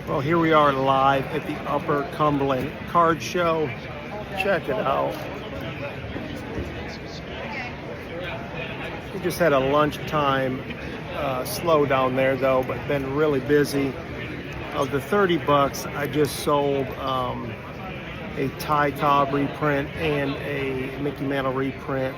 Well, here we are live at the Upper Cumberland Card Show. Check it out. We just had a lunchtime slow down there though, but been really busy. Of the $30, I just sold a Ty Cobb reprint and a Mickey Mantle reprint.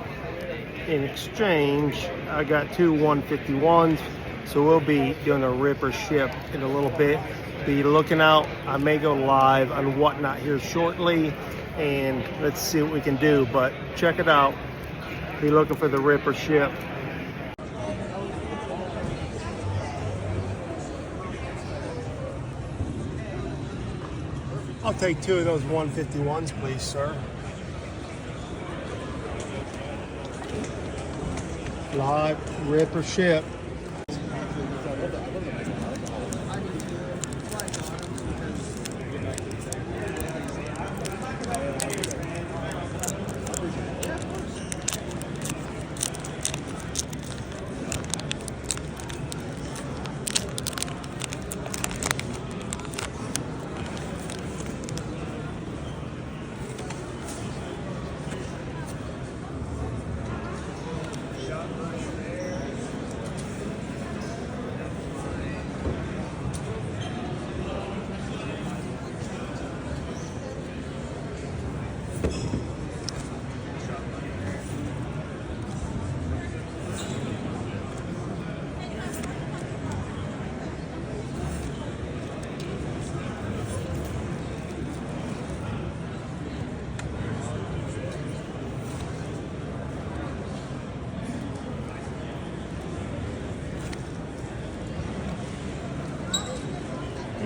In exchange, I got two 151s, so we'll be doing a rip or ship in a little bit. Be looking out. I may go live on Whatnot here shortly, and let's see what we can do. But check it out. Be looking for the rip or ship. I'll take two of those 151s, please, sir. Live, rip or ship.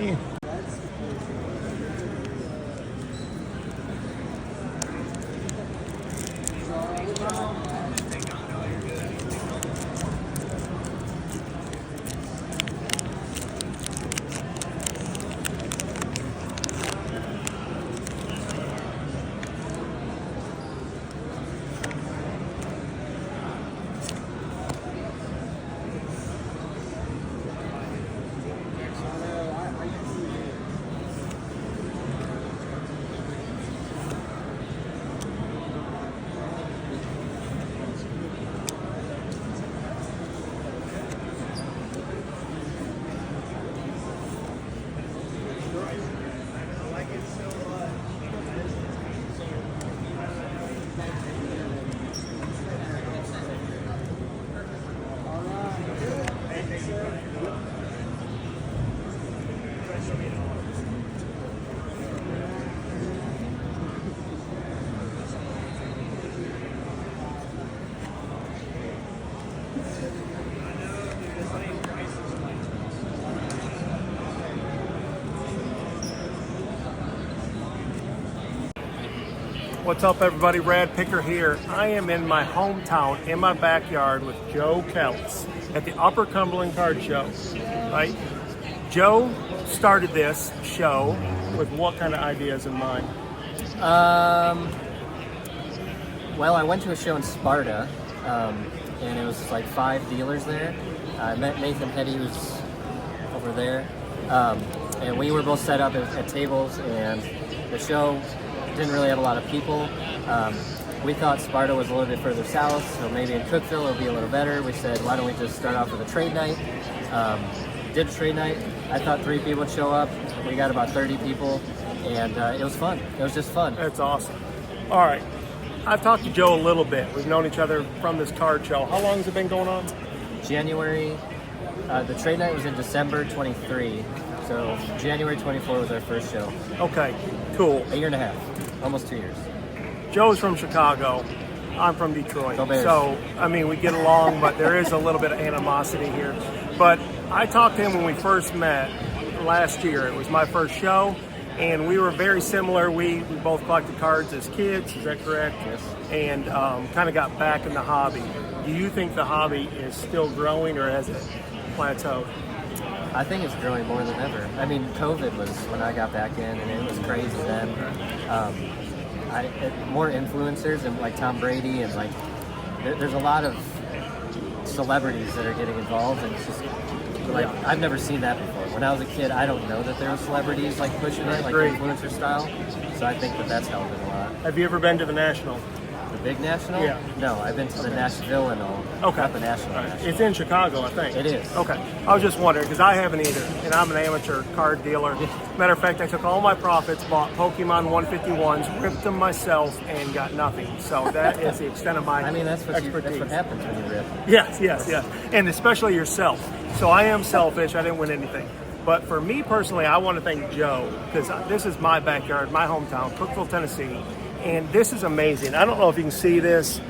Yeah. What's up, everybody? Rad Picker here. I am in my hometown, in my backyard with Joe Kelts at the Upper Cumberland Card Show, right? Joe started this show with what kind of ideas in mind? Well, I went to a show in Sparta, and it was like 5 dealers there. I met Nathan Hetty, who's over there, and we were both set up at tables, and the show didn't really have a lot of people. We thought Sparta was a little bit further south, so maybe in Cookeville it'll be a little better. We said, why don't we just start off with a trade night? Did a trade night. I thought 3 people would show up. We got about 30 people, and it was fun. It was just fun. That's awesome. All right. I've talked to Joe a little bit. We've known each other from this card show. How long has it been going on? January. The trade night was in December 23. So January 24 was our first show. Okay, cool. A year and a half. Almost 2 years. Joe's from Chicago. I'm from Detroit. Go Bears. So, I mean, we get along, but there is a little bit of animosity here. But I talked to him when we first met last year. It was my first show, and we were very similar. We both collected cards as kids, is that correct? Yes. And kind of got back in the hobby. Do you think the hobby is still growing, or has it plateaued? I think it's growing more than ever. I mean, COVID was when I got back in, and it was crazy then. More influencers and like Tom Brady, and like there's a lot of celebrities that are getting involved, and it's just like I've never seen that before. when I was a kid, I don't know that there were celebrities like pushing it, like Great. influencer style. So I think that that's helped it a lot. Have you ever been to the National? The big national? Yeah. No, I've been to the Nashville and all. Okay. Not the national. All right. national. It's in Chicago, I think. It is. Okay. I was just wondering because I haven't either, and I'm an amateur card dealer. Matter of fact, I took all my profits, bought Pokemon 151s, ripped them myself, and got nothing. So that is the extent of my I mean, that's what expertise. happens when you rip. Yes, and especially yourself. So I am selfish. I didn't win anything. But for me personally, I want to thank Joe because this is my backyard, my hometown, Cookeville, Tennessee. And this is amazing. I don't know if you can see this.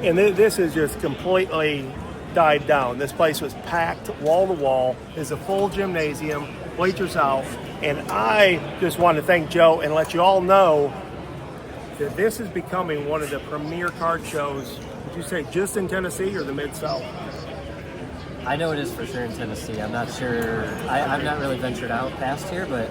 And this is just completely died down. This place was packed wall to wall. There's a full gymnasium, bleachers out. And I just want to thank Joe and let you all know that this is becoming one of the premier card shows, would you say just in Tennessee or the Mid-South? I know it is for sure in Tennessee. I'm not sure. I've not really ventured out past here, but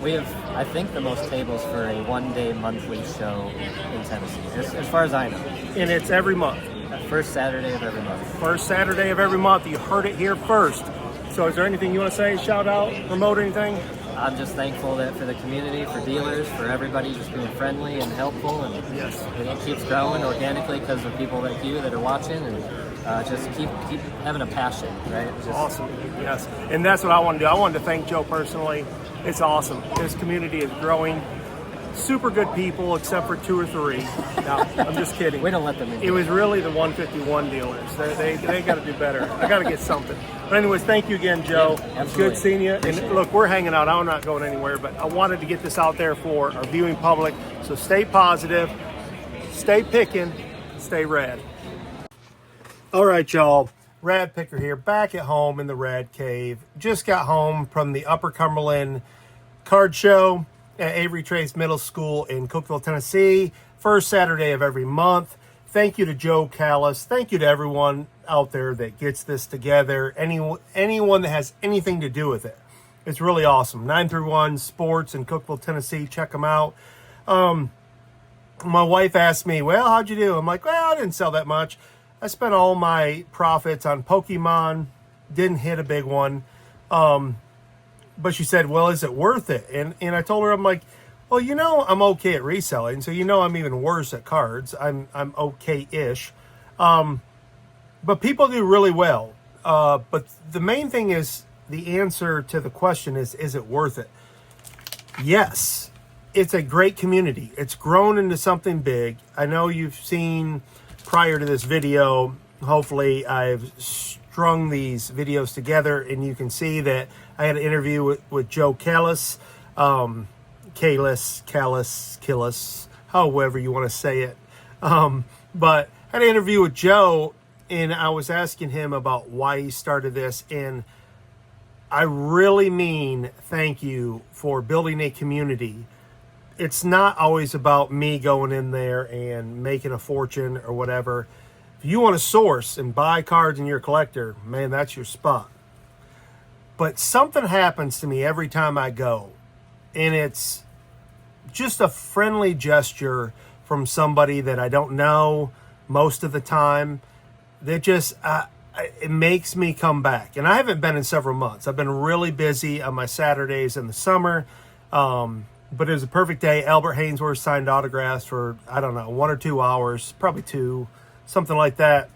we have, I think, the most tables for a one-day monthly show in Tennessee, as far as I know. And it's every month. First Saturday of every month. First Saturday of every month. You heard it here first. So is there anything you want to say, shout out, promote anything? I'm just thankful that for the community, for dealers, for everybody just being friendly and helpful, and Yes. it keeps growing organically because of people like you that are watching, and just keep having a passion, right? Just, Awesome. Yes. And that's what I want to do. I wanted to thank Joe personally. It's awesome. This community is growing. Super good people, except for 2 or 3. No, I'm just kidding. We don't let them in. It was really the 151 dealers. They got to do better. I got to get something. But anyways, thank you again, Joe. Yeah, It's good absolutely. seeing you. And Appreciate look, we're hanging out. I'm not going anywhere, but I wanted to get this out there for our viewing public. So stay positive, stay picking, stay rad. All right, y'all. Rad Picker here, back at home in the Rad Cave. Just got home from the Upper Cumberland Card Show at Avery Trace Middle School in Cookeville, Tennessee. First Saturday of every month. Thank you to Joe Callis. Thank you to everyone out there that gets this together. Anyone that has anything to do with it. It's really awesome. 931 Sports in Cookeville, Tennessee. Check them out. My wife asked me, well, how'd you do? I'm like, well, I didn't sell that much. I spent all my profits on Pokemon. Didn't hit a big one. But she said, well, is it worth it? And I told her, I'm like, well, I'm okay at reselling. So, I'm even worse at cards. I'm okay-ish. But people do really well. But the main thing is the answer to the question is it worth it? Yes. It's a great community. It's grown into something big. I know you've seen prior to this video, hopefully I've strung these videos together and you can see that I had an interview with Joe Callis, Callis, however you want to say it. But I had an interview with Joe and I was asking him about why he started this. And I really mean thank you for building a community. It's not always about me going in there and making a fortune or whatever. If you want to source and buy cards and you're a collector, man, that's your spot. But something happens to me every time I go, and it's just a friendly gesture from somebody that I don't know most of the time that just it makes me come back. And I haven't been in several months. I've been really busy on my Saturdays in the summer. But it was a perfect day. Albert Hainsworth signed autographs for, 1 or 2 hours, probably 2, something like that.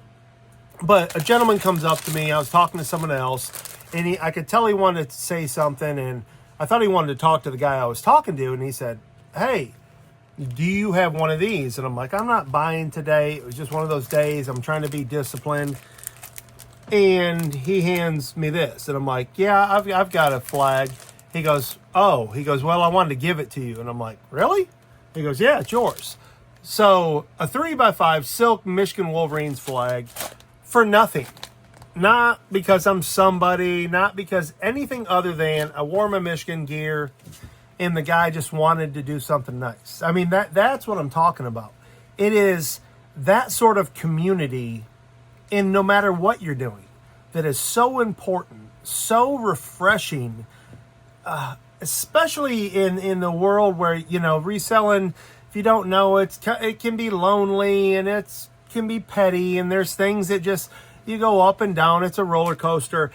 But a gentleman comes up to me. I was talking to someone else, and I could tell he wanted to say something, and I thought he wanted to talk to the guy I was talking to, and he said, hey, do you have one of these? And I'm like, I'm not buying today. It was just one of those days. I'm trying to be disciplined. And he hands me this, and I'm like, yeah, I've got a flag. He goes, well, I wanted to give it to you. And I'm like, really? He goes, yeah, it's yours. So a 3x5 silk Michigan Wolverines flag for nothing. Not because I'm somebody, not because anything other than I wore my Michigan gear and the guy just wanted to do something nice. I mean, that's what I'm talking about. It is that sort of community, and no matter what you're doing, that is so important, so refreshing, especially in the world where, reselling, if you don't know, it can be lonely and it can be petty, and there's things that just, you go up and down. It's a roller coaster.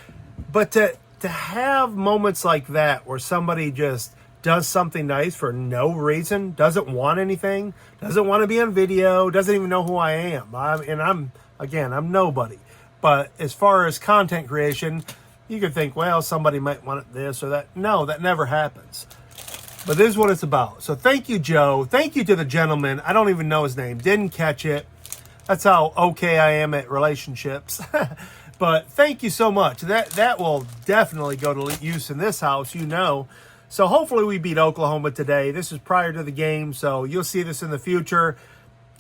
But to to have moments like that where somebody just does something nice for no reason, doesn't want anything, doesn't want to be on video, doesn't even know who I am. I'm nobody. But as far as content creation, you could think, well, somebody might want this or that. No, that never happens. But this is what it's about. So thank you, Joe. Thank you to the gentleman. I don't even know his name. Didn't catch it. That's how okay I am at relationships. But thank you so much. That will definitely go to use in this house, you know. So hopefully we beat Oklahoma today. This is prior to the game, so you'll see this in the future.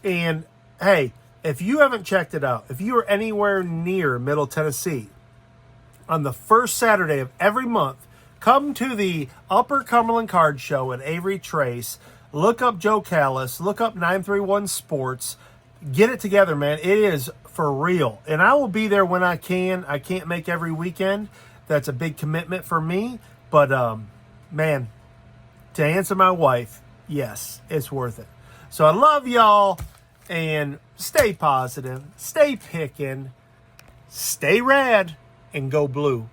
And, hey, if you haven't checked it out, if you are anywhere near Middle Tennessee, on the first Saturday of every month, come to the Upper Cumberland Card Show at Avery Trace. Look up Joe Callis. Look up 931 Sports. Get it together, man. It is for real. And I will be there when I can. I can't make every weekend. That's a big commitment for me. But, man, to answer my wife, yes, it's worth it. So I love y'all, and stay positive, stay picking, stay rad, and go blue.